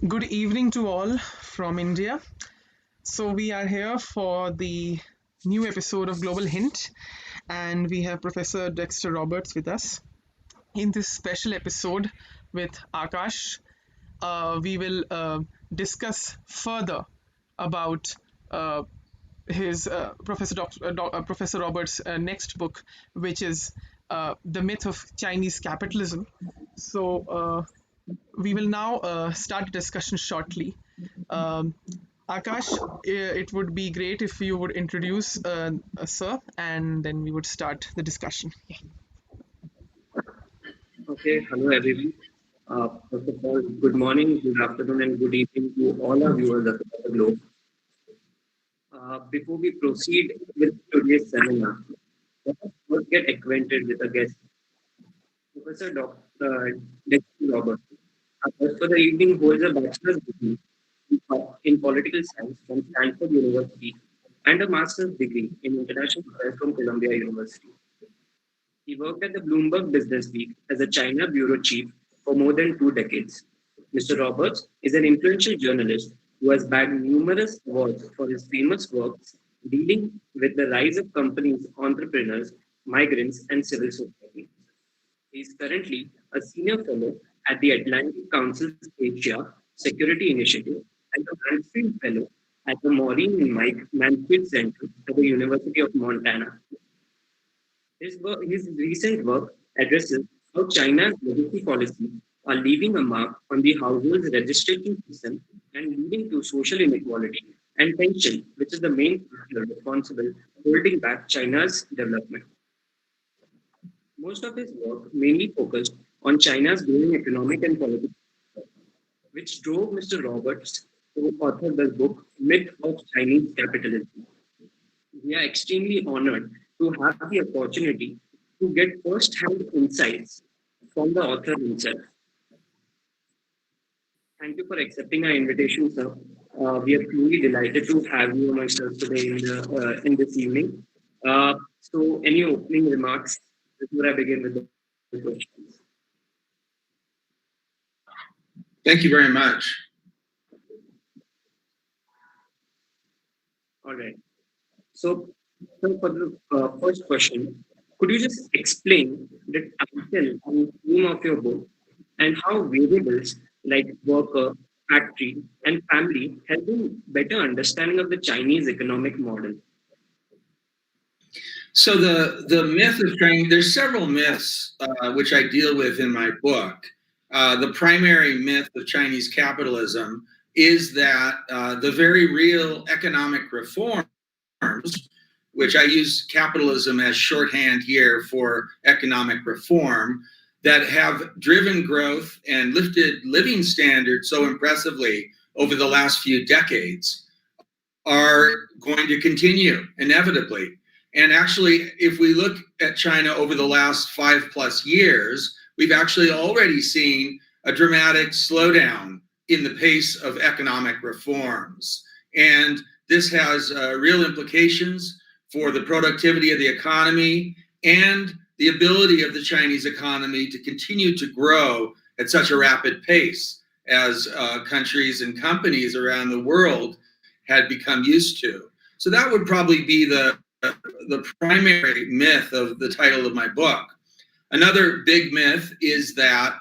Good evening to all from India. So, we are here for the new episode of Global Hint, and we have Professor Dexter Roberts with us. In this special episode with Akash, we will discuss further about uh, his Professor Roberts' next book, which is The Myth of Chinese Capitalism. So, we will now start the discussion shortly. Um, Akash, it would be great if you would introduce sir, and then we would start the discussion. Okay, hello everyone. First of all, good morning, good afternoon, and good evening to all our viewers across the globe. Before we proceed with today's seminar, let us first get acquainted with the guest, Professor Dr. Dexter Robert. First for the evening holds a bachelor's degree in political science from Stanford University and a master's degree in international affairs from Columbia University. He worked at the Bloomberg Business Week as a China bureau chief for more than 2 decades. Mr. Roberts is an influential journalist who has bagged numerous awards for his famous works dealing with the rise of companies, entrepreneurs, migrants, and civil society. He is currently a senior fellow at the Atlantic Council's Asia Security Initiative and a Mansfield Fellow at the Maureen and Mike Mansfield Center at the University of Montana. His recent work addresses how China's legacy policies are leaving a mark on the household's registration system and leading to social inequality and tension, which is the main factor responsible holding back China's development. Most of his work mainly focused on China's growing economic and political, which drove Mr. Roberts to author the book Myth of Chinese Capitalism. We are extremely honored to have the opportunity to get first-hand insights from the author himself. Thank you for accepting our invitation, sir. We are truly delighted to have you amongst us today in this evening. Any opening remarks before I begin with the questions? Thank you very much. All right. So for the first question, could you just explain the title and theme of your book and how variables like worker, factory, and family help in better understanding of the Chinese economic model? So the myth of China, there's several myths which I deal with in my book. The primary myth of Chinese capitalism is that the very real economic reforms, which I use capitalism as shorthand here for economic reform, that have driven growth and lifted living standards so impressively over the last few decades, are going to continue inevitably. And actually, if we look at China over the last 5+ years, we've actually already seen a dramatic slowdown in the pace of economic reforms. And this has real implications for the productivity of the economy and the ability of the Chinese economy to continue to grow at such a rapid pace as countries and companies around the world had become used to. So that would probably be the primary myth of the title of my book. Another big myth is that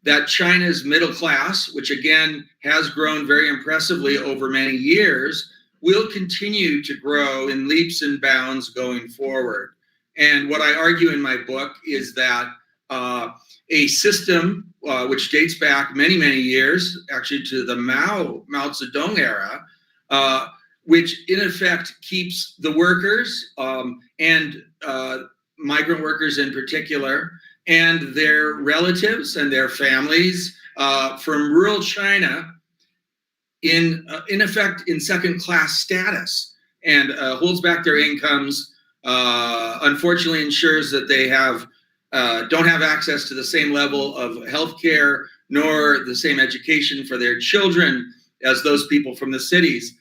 that China's middle class, which again has grown very impressively over many years, will continue to grow in leaps and bounds going forward. And what I argue in my book is that a system which dates back many, many years, actually to the Mao Zedong era, which in effect keeps the workers and migrant workers in particular and their relatives and their families from rural China in effect in second-class status, and holds back their incomes. Unfortunately, ensures that they don't have access to the same level of health care nor the same education for their children as those people from the cities.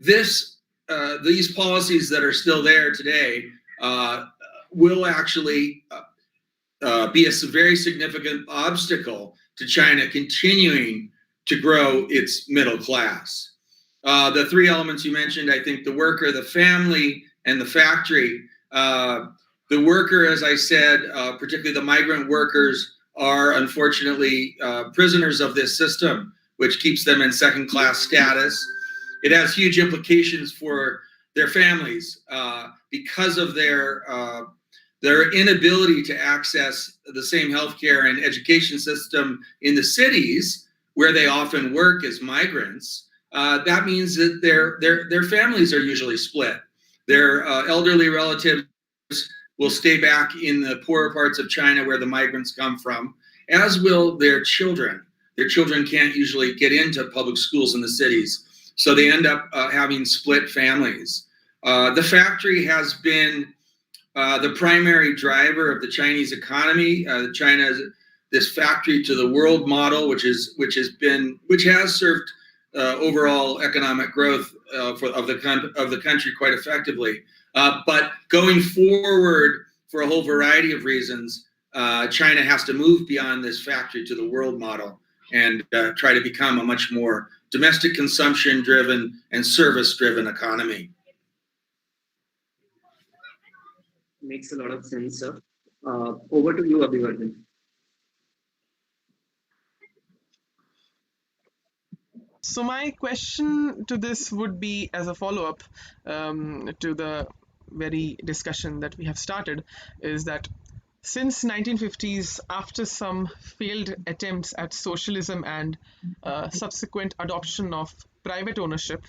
These policies that are still there today will actually be a very significant obstacle to China continuing to grow its middle class. The three elements you mentioned, I think the worker, the family, and the factory. The worker, as I said, particularly the migrant workers, are unfortunately prisoners of this system, which keeps them in second-class status. It has huge implications for their families because of their inability to access the same healthcare and education system in the cities where they often work as migrants. That means that their families are usually split. Their elderly relatives will stay back in the poorer parts of China where the migrants come from, as will their children. Their children can't usually get into public schools in the cities, so they end up having split families. The factory has been the primary driver of the Chinese economy. China is this factory to the world model, which has served overall economic growth of the country quite effectively. But going forward, for a whole variety of reasons, China has to move beyond this factory to the world model and try to become a much more domestic consumption-driven and service-driven economy. Makes a lot of sense, sir. Over to you, Abhivardan. So my question to this would be as a follow-up to the very discussion that we have started, is that since 1950s, after some failed attempts at socialism and subsequent adoption of private ownership,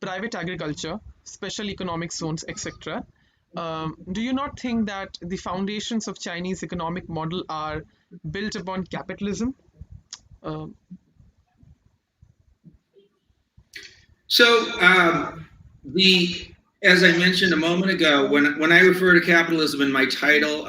private agriculture, special economic zones, etc., do you not think that the foundations of Chinese economic model are built upon capitalism? So, as I mentioned a moment ago, when I refer to capitalism in my title,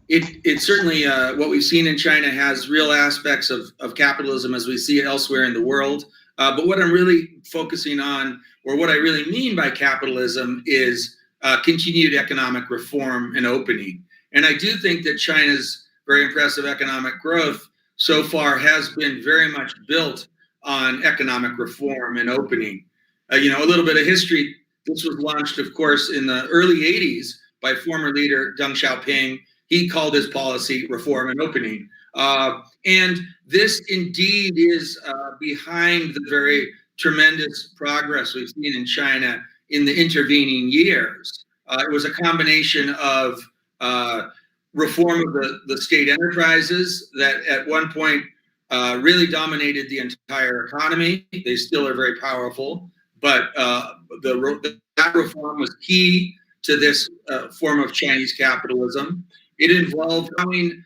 it certainly what we've seen in China has real aspects of capitalism as we see it elsewhere in the world. But what I'm really focusing on, or what I really mean by capitalism, is continued economic reform and opening. And I do think that China's very impressive economic growth so far has been very much built on economic reform and opening. A little bit of history. This was launched, of course, in the early 80s by former leader Deng Xiaoping. He called his policy reform and opening. And this indeed is behind the very tremendous progress we've seen in China in the intervening years. It was a combination of reform of the state enterprises that at one point really dominated the entire economy. They still are very powerful, but that reform was key to this form of Chinese capitalism. It involved having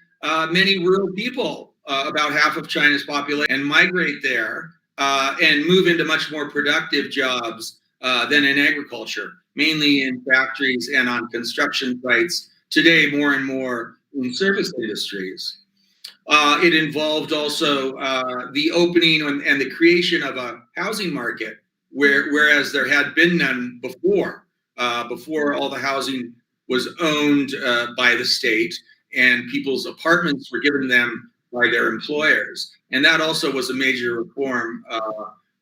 many rural people, about half of China's population, and migrate there and move into much more productive jobs than in agriculture, mainly in factories and on construction sites. Today, more and more in service industries. It involved also the opening and the creation of a housing market, whereas there had been none before. Before, all the housing was owned by the state, and people's apartments were given them by their employers. And that also was a major reform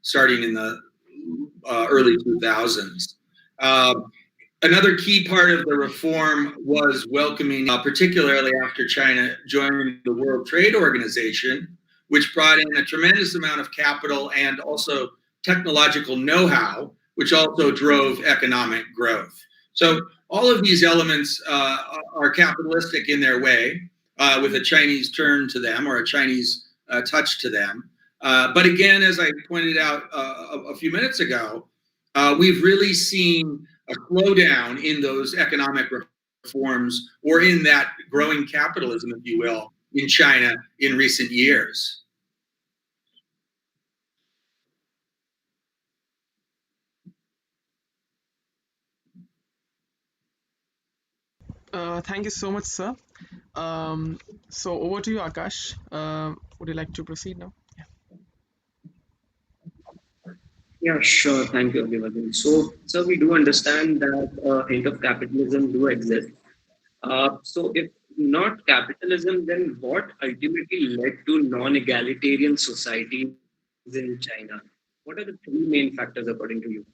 starting in the early 2000s. Another key part of the reform was welcoming, particularly after China joined the World Trade Organization, which brought in a tremendous amount of capital and also technological know-how, which also drove economic growth. So all of these elements are capitalistic in their way, with a Chinese turn to them or a Chinese touch to them. But again, as I pointed out a few minutes ago, we've really seen a slowdown in those economic reforms, or in that growing capitalism, if you will, in China in recent years. Thank you so much, sir. So over to you, Akash. Would you like to proceed now? Yeah, sure. Thank you, Abhivardan. So we do understand that hint of capitalism do exist. So if not capitalism, then what ultimately led to non-egalitarian society in China. What are the three main factors according to you?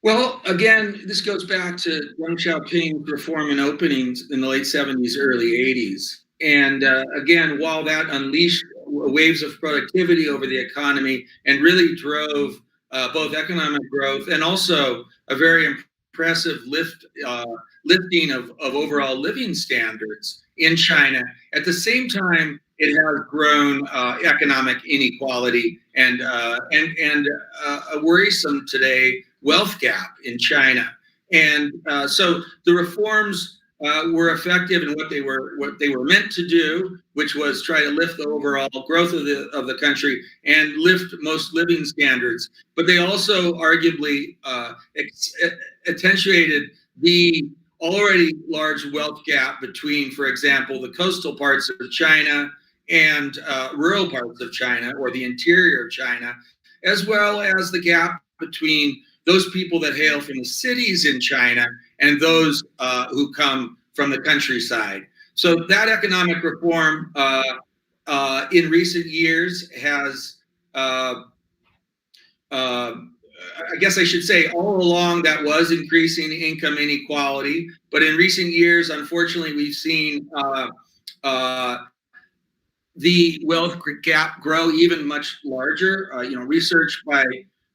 Well, again, this goes back to Deng Xiaoping's reform and openings in the late 70s, early 80s. And again, while that unleashed waves of productivity over the economy and really drove both economic growth and also a very impressive lifting of overall living standards in China, at the same time, it has grown economic inequality and a worrisome today wealth gap in China. And so the reforms were effective in what they were meant to do, which was try to lift the overall growth of the country and lift most living standards. But they also arguably accentuated the already large wealth gap between, for example, the coastal parts of China and rural parts of China or the interior of China, as well as the gap between those people that hail from the cities in China and those who come from the countryside. So that economic reform in recent years has, I guess I should say, all along that was increasing income inequality. But in recent years, unfortunately, we've seen the wealth gap grow even much larger. Research by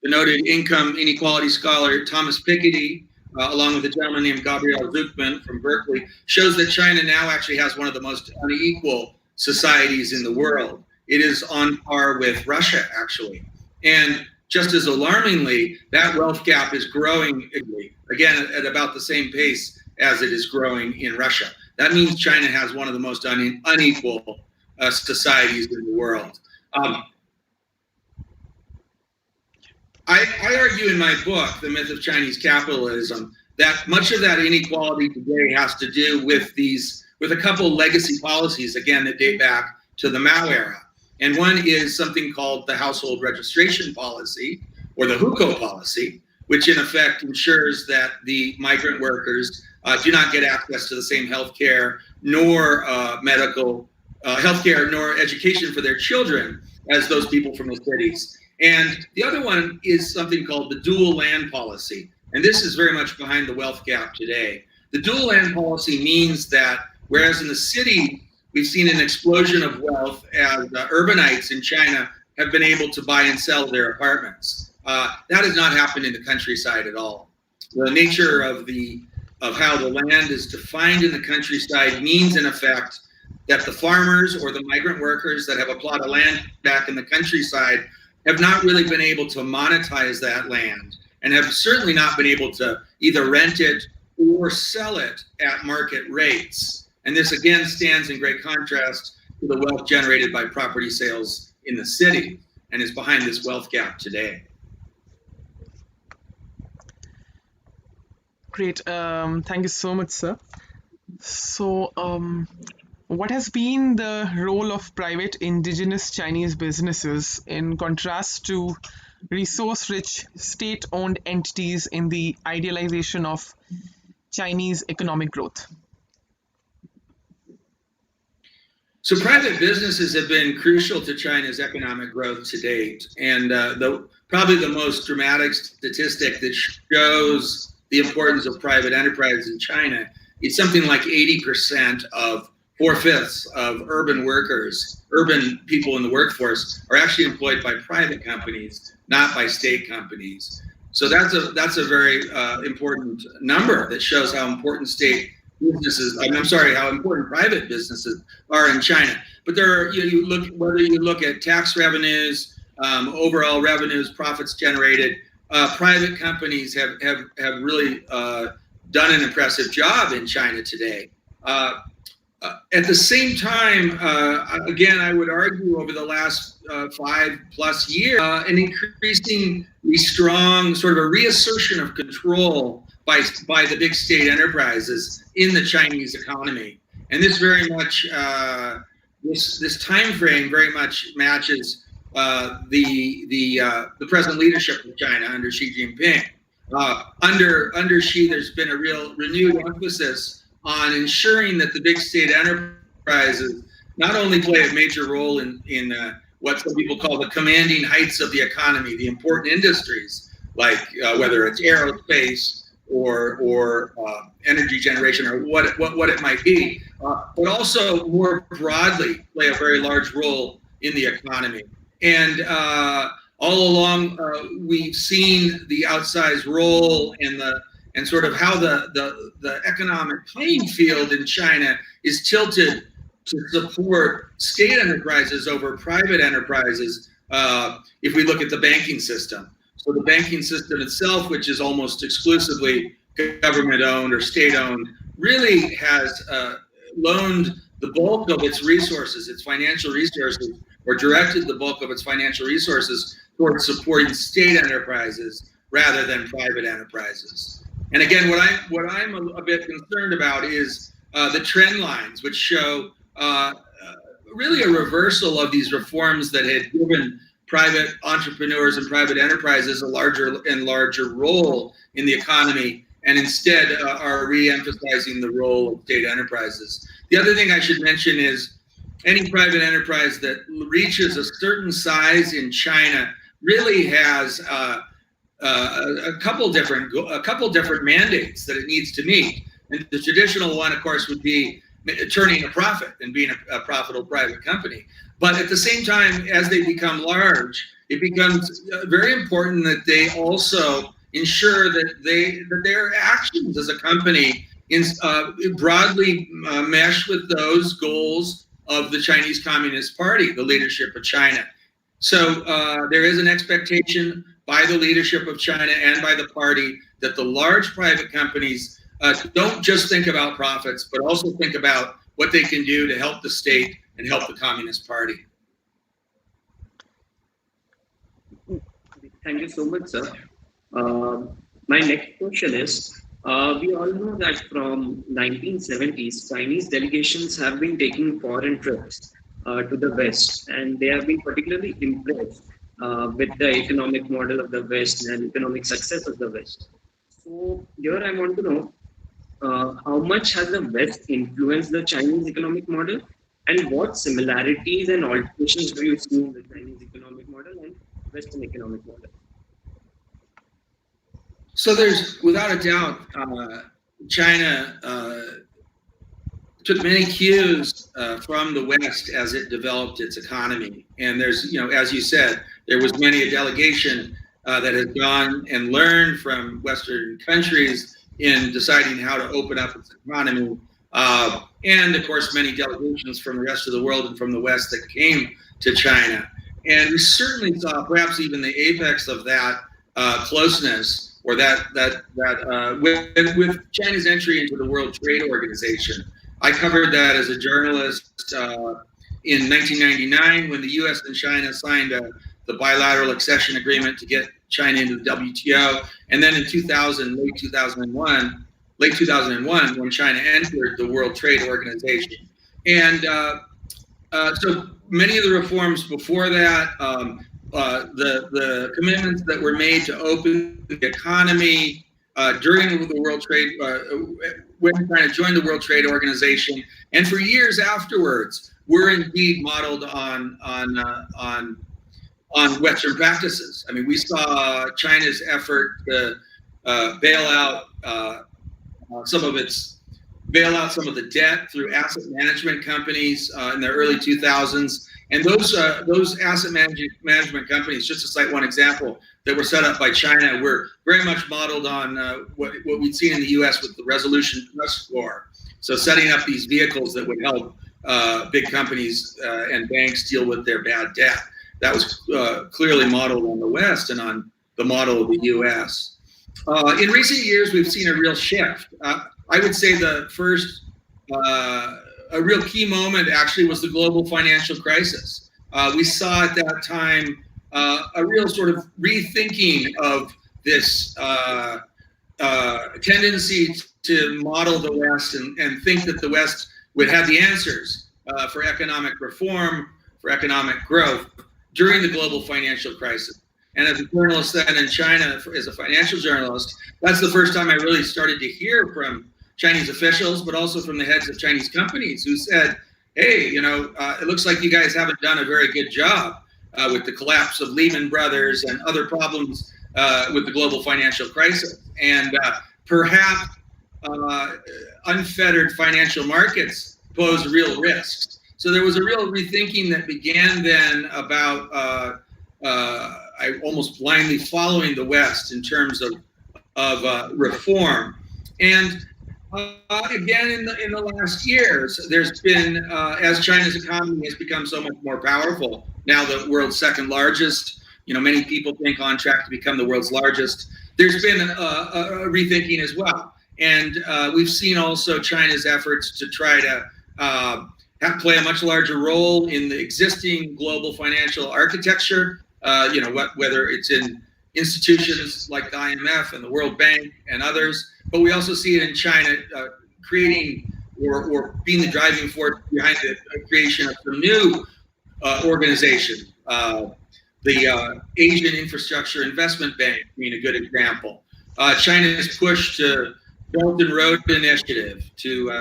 the noted income inequality scholar Thomas Piketty, along with a gentleman named Gabriel Zucman from Berkeley, shows that China now actually has one of the most unequal societies in the world. It is on par with Russia, actually. And just as alarmingly, that wealth gap is growing, again, at about the same pace as it is growing in Russia. That means China has one of the most unequal societies in the world. I argue in my book, The Myth of Chinese Capitalism, that much of that inequality today has to do with a couple legacy policies, again, that date back to the Mao era. And one is something called the household registration policy, or the hukou policy, which in effect ensures that the migrant workers do not get access to the same healthcare, nor medical healthcare, nor education for their children as those people from the cities. And the other one is something called the dual land policy. And this is very much behind the wealth gap today. The dual land policy means that whereas in the city, we've seen an explosion of wealth as urbanites in China have been able to buy and sell their apartments. That has not happened in the countryside at all. The nature of how the land is defined in the countryside means, in effect, that the farmers or the migrant workers that have a plot of land back in the countryside have not really been able to monetize that land and have certainly not been able to either rent it or sell it at market rates. And this again stands in great contrast to the wealth generated by property sales in the city and is behind this wealth gap today. Great. Thank you so much, sir. So, what has been the role of private indigenous Chinese businesses in contrast to resource-rich state-owned entities in the idealization of Chinese economic growth? So private businesses have been crucial to China's economic growth to date. And probably the most dramatic statistic that shows the importance of private enterprise in China is something like 80% of 4/5 of urban workers, urban people in the workforce, are actually employed by private companies, not by state companies. So that's a very important number that shows how important how important private businesses are in China. But whether you look at tax revenues, overall revenues, profits generated, private companies have really done an impressive job in China today. At the same time, again, I would argue over the last 5+ years, an increasingly strong sort of a reassertion of control by the big state enterprises in the Chinese economy. And this very much, this time frame very much matches the present leadership of China under Xi Jinping. Under Xi, there's been a real renewed emphasis on ensuring that the big state enterprises not only play a major role in what some people call the commanding heights of the economy, the important industries, like whether it's aerospace or energy generation or what it might be, but also more broadly play a very large role in the economy. And all along, we've seen the outsized role and sort of how the economic playing field in China is tilted to support state enterprises over private enterprises. If we look at the banking system, so the banking system itself, which is almost exclusively government-owned or state-owned, really has loaned the bulk of its resources, its financial resources, or directed the bulk of its financial resources towards supporting state enterprises rather than private enterprises. And again, what I'm a bit concerned about is the trend lines, which show really a reversal of these reforms that had given private entrepreneurs and private enterprises a larger and larger role in the economy, and instead are re-emphasizing the role of state enterprises. The other thing I should mention is any private enterprise that reaches a certain size in China really has a couple different mandates that it needs to meet. And the traditional one, of course, would be turning a profit and being a profitable private company. But at the same time, as they become large, it becomes very important that they also ensure that their actions as a company broadly mesh with those goals of the Chinese Communist Party, the leadership of China. So there is an expectation by the leadership of China and by the party that the large private companies don't just think about profits, but also think about what they can do to help the state and help the Communist Party. Thank you so much, sir. My next question is, we all know that from 1970s, Chinese delegations have been taking foreign trips to the West, and they have been particularly impressed with the economic model of the West and economic success of the West. So here I want to know, how much has the West influenced the Chinese economic model, and what similarities and alterations do you see in the Chinese economic model and Western economic model? So there's, without a doubt, China took many cues from the West as it developed its economy. And there's, as you said, there was many a delegation that has gone and learned from Western countries in deciding how to open up its economy. And of course, many delegations from the rest of the world and from the West that came to China. And we certainly saw perhaps even the apex of that closeness, or with China's entry into the World Trade Organization. I covered that as a journalist in 1999 when the U.S. and China signed the bilateral accession agreement to get China into the WTO, and then in late 2001, when China entered the World Trade Organization. And so many of the reforms before that, the commitments that were made to open the economy during the World Trade, when China joined the World Trade Organization, and for years afterwards, were indeed modeled on Western practices. I mean, we saw China's effort to bail out some of the debt through asset management companies in the early 2000s. And those asset management companies, just to cite one example, that were set up by China were very much modeled on what we'd seen in the U.S. with the Resolution Trust Corps. So setting up these vehicles that would help big companies and banks deal with their bad debt. That was clearly modeled on the West and on the model of the U.S. In recent years, we've seen a real shift. I would say the first a real key moment actually was the global financial crisis. We saw at that time a real sort of rethinking of this tendency to model the West and think that the West would have the answers for economic reform, for economic growth during the global financial crisis. And as a journalist then in China, as a financial journalist, that's the first time I really started to hear from Chinese officials, but also from the heads of Chinese companies who said, hey, it looks like you guys haven't done a very good job with the collapse of Lehman Brothers and other problems with the global financial crisis. And perhaps unfettered financial markets pose real risks. So there was a real rethinking that began then about I almost blindly following the West in terms of reform. And again, in the last years, there's been, as China's economy has become so much more powerful, now the world's second largest, many people think on track to become the world's largest, there's been a rethinking as well. And we've seen also China's efforts to try to play a much larger role in the existing global financial architecture, whether it's in institutions like the IMF and the World Bank and others, but we also see it in China creating or being the driving force behind the creation of some new organization. The Asian Infrastructure Investment Bank being a good example. China's push to Belt and Road Initiative to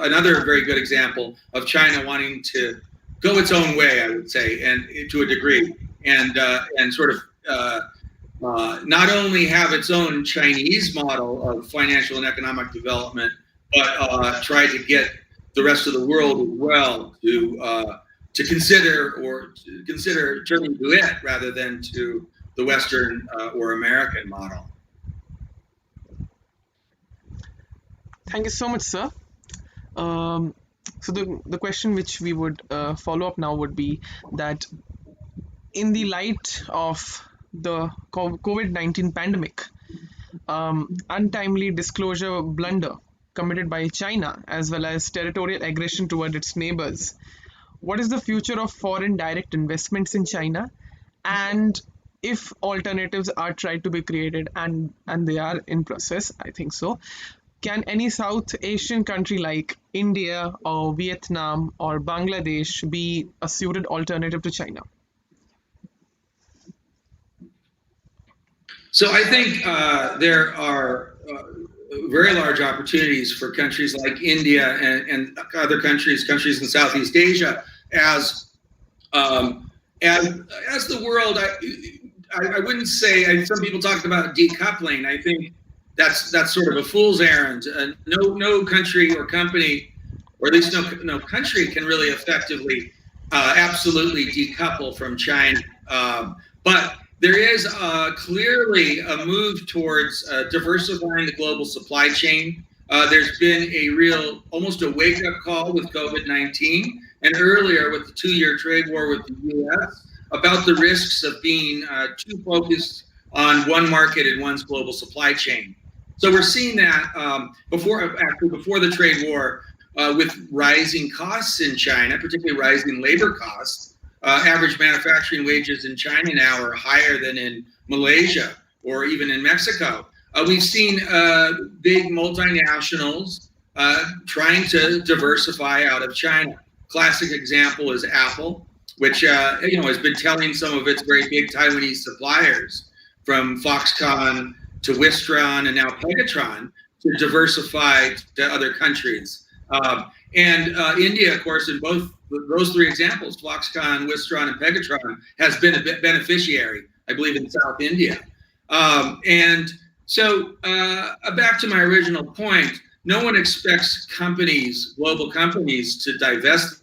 another very good example of China wanting to go its own way, I would say, and to a degree, and sort of not only have its own Chinese model of financial and economic development, but try to get the rest of the world as well to consider turning to it rather than to the Western or American model. Thank you so much, sir. So the question which we would follow up now would be that in the light of the COVID-19 pandemic, untimely disclosure blunder committed by China as well as territorial aggression toward its neighbors, what is the future of foreign direct investments in China? And if alternatives are tried to be created, and they are in process, I think so, can any South Asian country like India or Vietnam or Bangladesh be a suited alternative to China? So I think there are very large opportunities for countries like India and other countries in Southeast Asia as the world. I wouldn't say. Some people talk about decoupling. I think that's sort of a fool's errand. No country or company, or at least no country, can really effectively, absolutely decouple from China. But there is clearly a move towards diversifying the global supply chain. There's been a real, almost a wake-up call with COVID-19 and earlier with the 2-year trade war with the U.S. about the risks of being too focused on one market and one's global supply chain. So we're seeing that before the trade war with rising costs in China, particularly rising labor costs. Average manufacturing wages in China now are higher than in Malaysia or even in Mexico. We've seen big multinationals trying to diversify out of China. Classic example is Apple, which has been telling some of its very big Taiwanese suppliers, from Foxconn to Wistron and now Pegatron, to diversify to other countries. And India, of course, in both those three examples, Foxconn, Wistron, and Pegatron, has been a beneficiary, I believe, in South India. And so back to my original point, no one expects global companies, to divest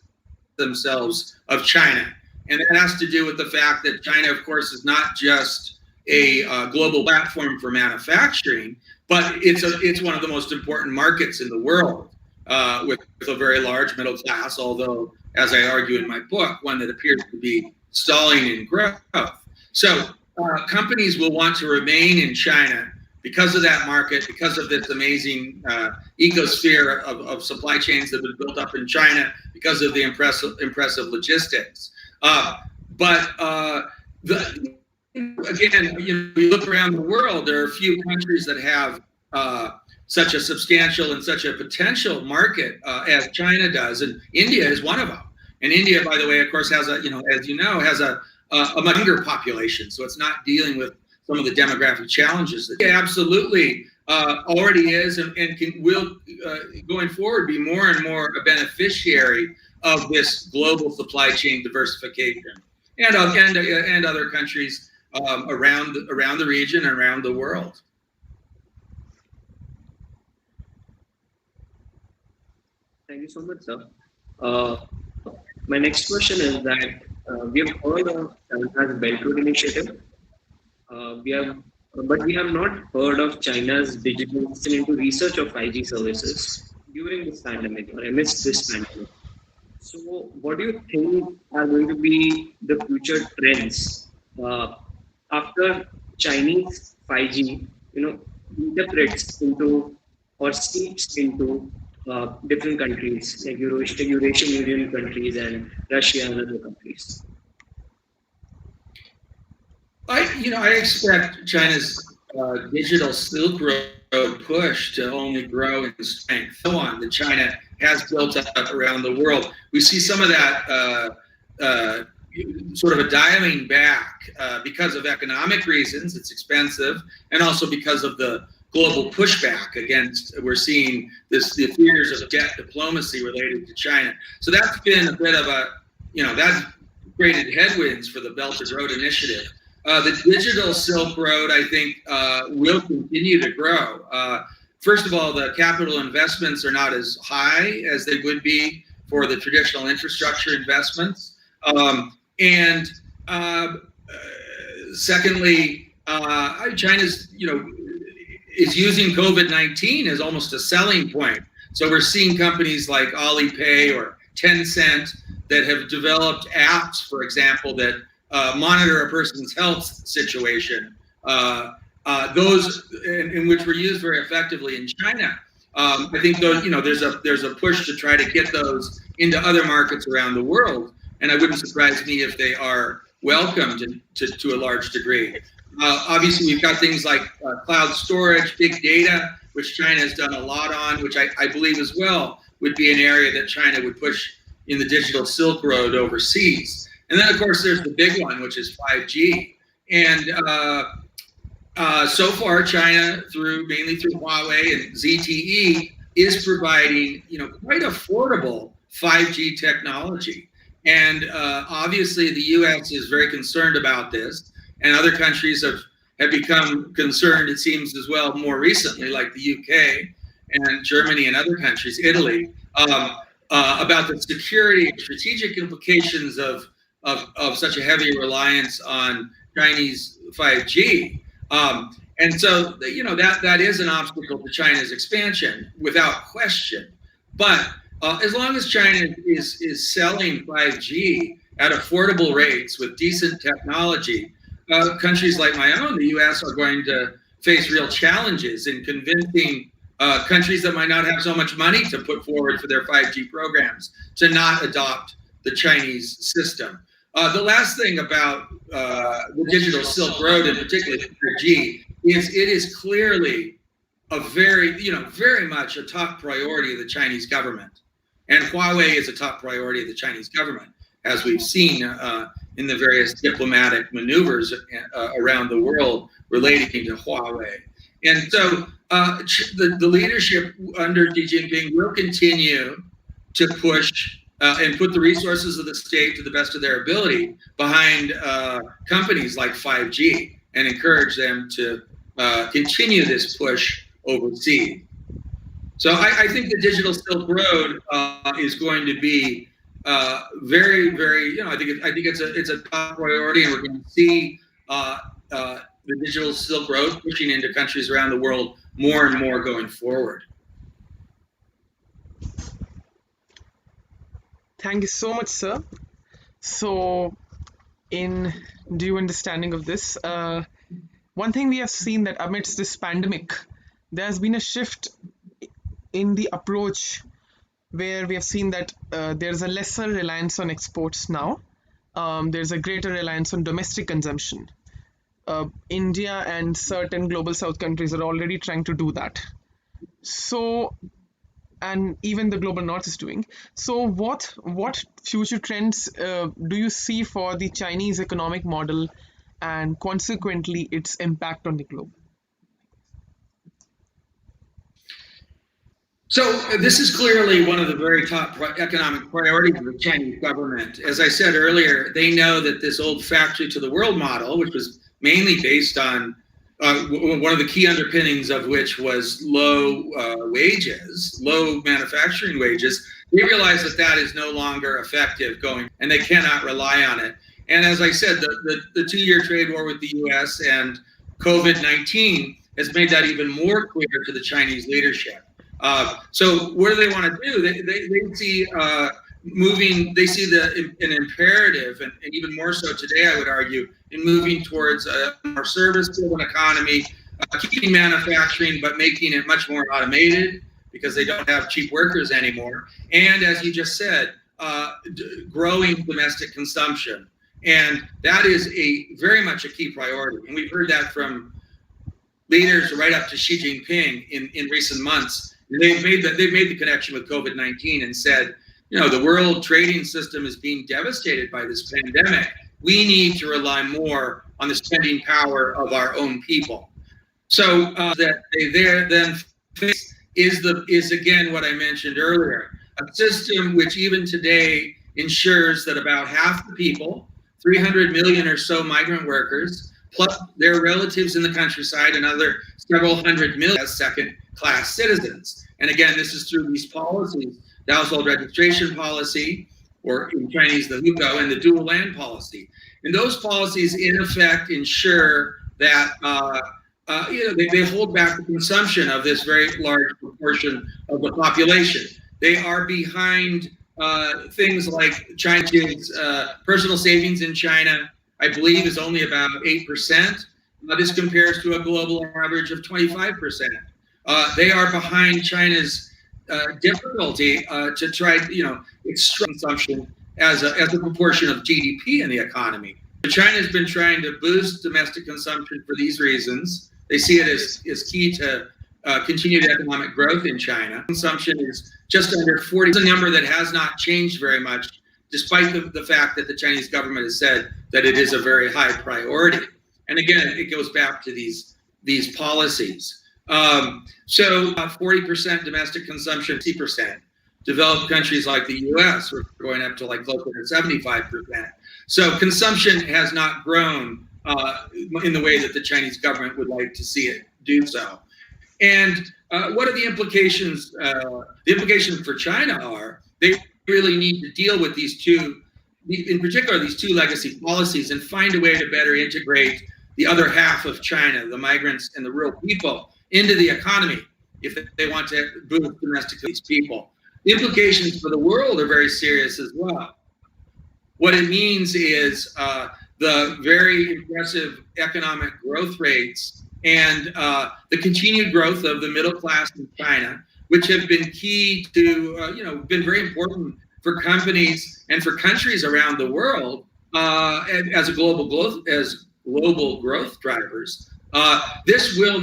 themselves of China. And that has to do with the fact that China, of course, is not just a global platform for manufacturing, but it's one of the most important markets in the world, with a very large middle class, although, as I argue in my book, one that appears to be stalling in growth. So companies will want to remain in China because of that market, because of this amazing ecosphere of supply chains that have been built up in China, because of the impressive logistics. Again, we look around the world, there are a few countries that have such a substantial and such a potential market as China does, and India is one of them. And India, by the way, of course, has a much younger population, so it's not dealing with some of the demographic challenges that absolutely already is and will going forward be more and more a beneficiary of this global supply chain diversification. and other countries around the region and around the world. Thank you so much, sir. Uh, my next question is that we have heard of China's Belt Road Initiative. But we have not heard of China's digitalization into research of 5G services during this pandemic or amidst this pandemic. So, what do you think are going to be the future trends uh, after Chinese 5G, interprets into or seeps into different countries like Eurasian Union countries and Russia and other countries? I expect China's digital Silk Road push to only grow in strength. So on that China has built up around the world. We see some of that sort of a dialing back because of economic reasons. It's expensive, and also because of the global pushback against. We're seeing the fears of debt diplomacy related to China. So that's been a bit of that's created headwinds for the Belt and Road Initiative. The digital Silk Road, I think, will continue to grow. First of all, the capital investments are not as high as they would be for the traditional infrastructure investments. And secondly, China's, is using COVID-19 as almost a selling point. So we're seeing companies like Alipay or Tencent that have developed apps, for example, that monitor a person's health situation. Those in which were used very effectively in China. I think those, there's a push to try to get those into other markets around the world, and it wouldn't surprise me if they are welcomed to a large degree. Obviously, we've got things like cloud storage, big data, which China has done a lot on, which I believe as well would be an area that China would push in the digital Silk Road overseas. And then, of course, there's the big one, which is 5G. And so far, China, mainly through Huawei and ZTE, is providing quite affordable 5G technology. And obviously, the U.S. is very concerned about this, and other countries have become concerned, it seems, as well more recently, like the UK and Germany and other countries, Italy, about the security and strategic implications of such a heavy reliance on Chinese 5G. And so, that is an obstacle to China's expansion, without question. But as long as China is selling 5G at affordable rates with decent technology, countries like my own, the US, are going to face real challenges in convincing countries that might not have so much money to put forward for their 5G programs to not adopt the Chinese system. The last thing about the digital Silk Road, in particular 5G, is it is clearly a very much a top priority of the Chinese government. And Huawei is a top priority of the Chinese government, as we've seen in the various diplomatic maneuvers around the world relating to Huawei. And so the leadership under Xi Jinping will continue to push and put the resources of the state to the best of their ability behind companies like 5G and encourage them to continue this push overseas. So I think the digital Silk Road is going to be very, very. I think it's a top priority, and we're going to see the digital Silk Road pushing into countries around the world more and more going forward. Thank you so much, sir. So, in due understanding of this, one thing we have seen that amidst this pandemic, there has been a shift in the approach where we have seen that there's a lesser reliance on exports now. There's a greater reliance on domestic consumption. India and certain global south countries are already trying to do that. So, and even the global north is doing. So what future trends do you see for the Chinese economic model and consequently its impact on the globe? So this is clearly one of the very top economic priorities of the Chinese government. As I said earlier, they know that this old factory to the world model, which was mainly based on one of the key underpinnings of which was low wages, low manufacturing wages, they realize that that is no longer effective going, and they cannot rely on it. And as I said, the 2-year trade war with the US and COVID-19 has made that even more clear to the Chinese leadership. So what do they want to do? They see they see an imperative, and even more so today, I would argue, in moving towards a more service-driven economy, keeping manufacturing, but making it much more automated because they don't have cheap workers anymore. And as you just said, growing domestic consumption. And that is very much a key priority. And we've heard that from leaders right up to Xi Jinping in recent months. They've made the connection with COVID-19 and said, the world trading system is being devastated by this pandemic. We need to rely more on the spending power of our own people. So that they then face is again what I mentioned earlier, a system which even today ensures that about half the people, 300 million or so migrant workers, plus their relatives in the countryside, another several hundred million as second-class citizens. And again, this is through these policies, the household registration policy, or in Chinese, the hukou, and the dual land policy. And those policies, in effect, ensure that they hold back the consumption of this very large proportion of the population. They are behind things like China's personal savings in China, I believe, is only about 8%. This compares to a global average of 25%. They are behind China's difficulty to try, extract consumption as a proportion of GDP in the economy. China's been trying to boost domestic consumption for these reasons. They see it as key to continued economic growth in China. Consumption is just under 40. It's a number that has not changed very much, despite the fact that the Chinese government has said that it is a very high priority. And again, it goes back to these policies. So 40% domestic consumption, 50%. Developed countries like the US are going up to like closer to 75%. So consumption has not grown in the way that the Chinese government would like to see it do so. And what are the implications? The implications for China are they really need to deal with these two, in particular, these two legacy policies, and find a way to better integrate the other half of China, the migrants and the real people, into the economy if they want to boost domestically these people. The implications for the world are very serious as well. What it means is the very impressive economic growth rates and the continued growth of the middle class in China, which have been key to, been very important for companies and for countries around the world as global growth drivers. This will not